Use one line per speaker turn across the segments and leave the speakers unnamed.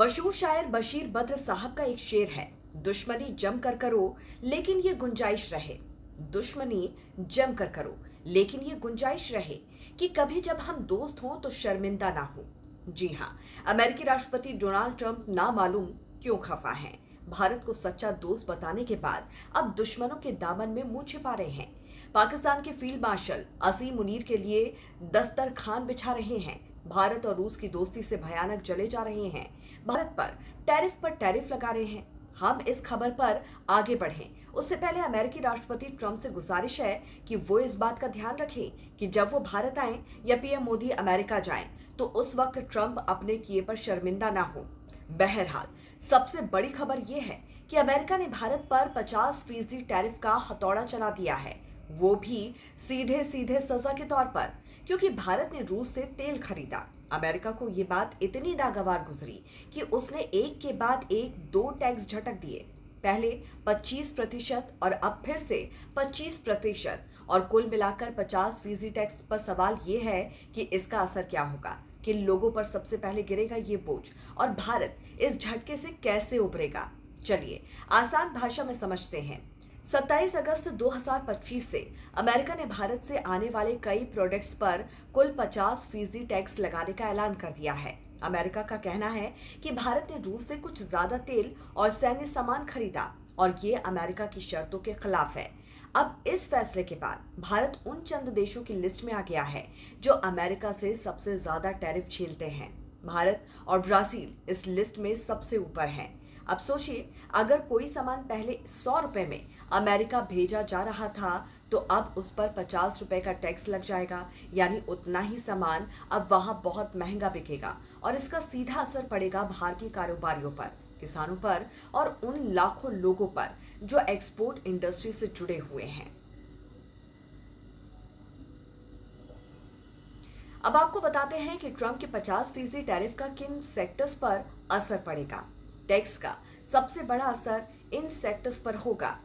मशहूर शायर बशीर बद्र साहब का एक शेर है, दुश्मनी जम कर करो लेकिन ये गुंजाइश रहे। दुश्मनी जम कर करो लेकिन ये गुंजाइश रहे कि कभी जब हम दोस्त हों तो शर्मिंदा ना हो। जी हाँ, अमेरिकी राष्ट्रपति डोनाल्ड ट्रंप ना मालूम क्यों खफा हैं। भारत को सच्चा दोस्त बताने के बाद अब दुश्मनों के दामन में मुंह छिपा रहे हैं। पाकिस्तान के फील्ड मार्शल असीम मुनीर के लिए दस्तरखान बिछा रहे हैं। भारत और रूस की दोस्ती से भयानक जले जा रहे हैं। भारत पर टैरिफ लगा रहे हैं। हम इस खबर पर आगे बढ़ें उससे पहले अमेरिकी राष्ट्रपति ट्रंप से गुजारिश है कि वो इस बात का ध्यान रखें कि जब वो भारत आए या पीएम मोदी अमेरिका जाएं तो उस वक्त ट्रंप अपने किए पर शर्मिंदा ना हो। बहरहाल सबसे बड़ी खबर यह है कि अमेरिका ने भारत पर 50% टैरिफ का हथौड़ा चला दिया है, वो भी सीधे सीधे सजा के तौर पर, क्योंकि भारत ने रूस से तेल खरीदा। अमेरिका को ये बात इतनी नागवार गुजरी कि उसने एक के बाद एक 2 टैक्स झटक दिए। पहले 25% और अब फिर से 25% और कुल मिलाकर 50% टैक्स पर सवाल ये है कि इसका असर क्या होगा, किन लोगों पर सबसे पहले गिरेगा ये बोझ और भारत इस झटके से कैसे उभरेगा। चलिए आसान भाषा में समझते हैं। 27 अगस्त 2025 से अमेरिका ने भारत से आने वाले कई प्रोडक्ट्स पर कुल 50% टैक्स लगाने का ऐलान कर दिया है। अमेरिका का कहना है कि भारत ने रूस से कुछ ज्यादा तेल और सैन्य सामान खरीदा और ये अमेरिका की शर्तों के खिलाफ है। अब इस फैसले के बाद भारत उन चंद देशों की लिस्ट में आ गया है जो अमेरिका से सबसे ज्यादा टैरिफ झेलते हैं। भारत और ब्राजील इस लिस्ट में सबसे ऊपर हैं। अब सोचिए, अगर कोई सामान पहले 100 रुपए में अमेरिका भेजा जा रहा था तो अब उस पर 50 रुपए का टैक्स लग जाएगा, यानी उतना ही सामान अब वहां बहुत महंगा बिकेगा और इसका सीधा असर पड़ेगा भारतीय कारोबारियों पर, किसानों पर और उन लाखों लोगों पर जो एक्सपोर्ट इंडस्ट्री से जुड़े हुए हैं। अब आपको बताते हैं कि ट्रंप के 50% टैरिफ का किन सेक्टर्स पर असर पड़ेगा। टैक्स का सबसे बड़ा असर इन सेक्टर्स पर होगा: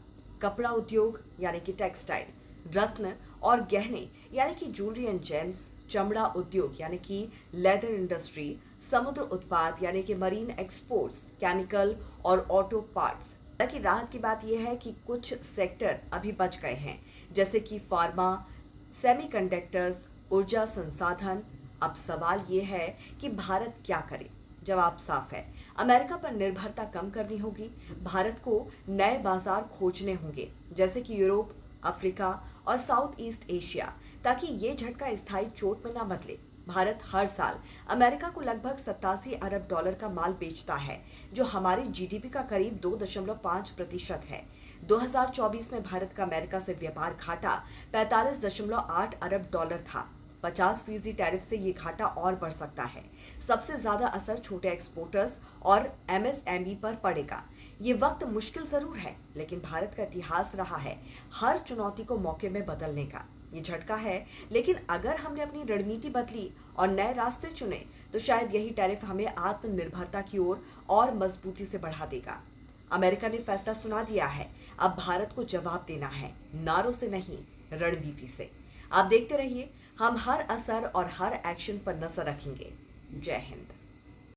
कपड़ा उद्योग यानी कि टेक्सटाइल, रत्न और गहने यानी कि ज्वेलरी एंड जेम्स, चमड़ा उद्योग यानी कि लेदर इंडस्ट्री, समुद्र उत्पाद यानी कि मरीन एक्सपोर्ट्स, केमिकल और ऑटो पार्ट्स। हालांकि राहत की बात यह है कि कुछ सेक्टर अभी बच गए हैं, जैसे कि फार्मा, सेमीकंडक्टर्स, ऊर्जा संसाधन। अब सवाल ये है कि भारत क्या करे। जवाब साफ है, अमेरिका पर निर्भरता कम करनी होगी। भारत को नए बाजार खोजने होंगे, जैसे कि यूरोप, अफ्रीका और साउथ ईस्ट एशिया, ताकि ये झटका स्थायी चोट में ना बदले। भारत हर साल अमेरिका को लगभग 87 अरब डॉलर का माल बेचता है, जो हमारी जीडीपी का करीब 2.5% है। 2024 में भारत का अमेरिका से व्यापार घाटा 45.8 अरब डॉलर था। 50% टैरिफ से ये घाटा और बढ़ सकता है। सबसे ज्यादा असर छोटे एक्सपोर्टर्स और एमएसएमई पर पड़ेगा। ये वक्त मुश्किल जरूर है, लेकिन भारत का इतिहास रहा है हर चुनौती को मौके में बदलने का। ये झटका है, लेकिन अगर हमने अपनी रणनीति बदली और नए रास्ते चुने तो शायद यही टैरिफ हमें आत्मनिर्भरता की ओर और मजबूती से बढ़ा देगा। अमेरिका ने फैसला सुना दिया है, अब भारत को जवाब देना है, नारों से नहीं, रणनीति से। आप देखते रहिए, हम हर असर और हर एक्शन पर नजर रखेंगे। जय हिंद।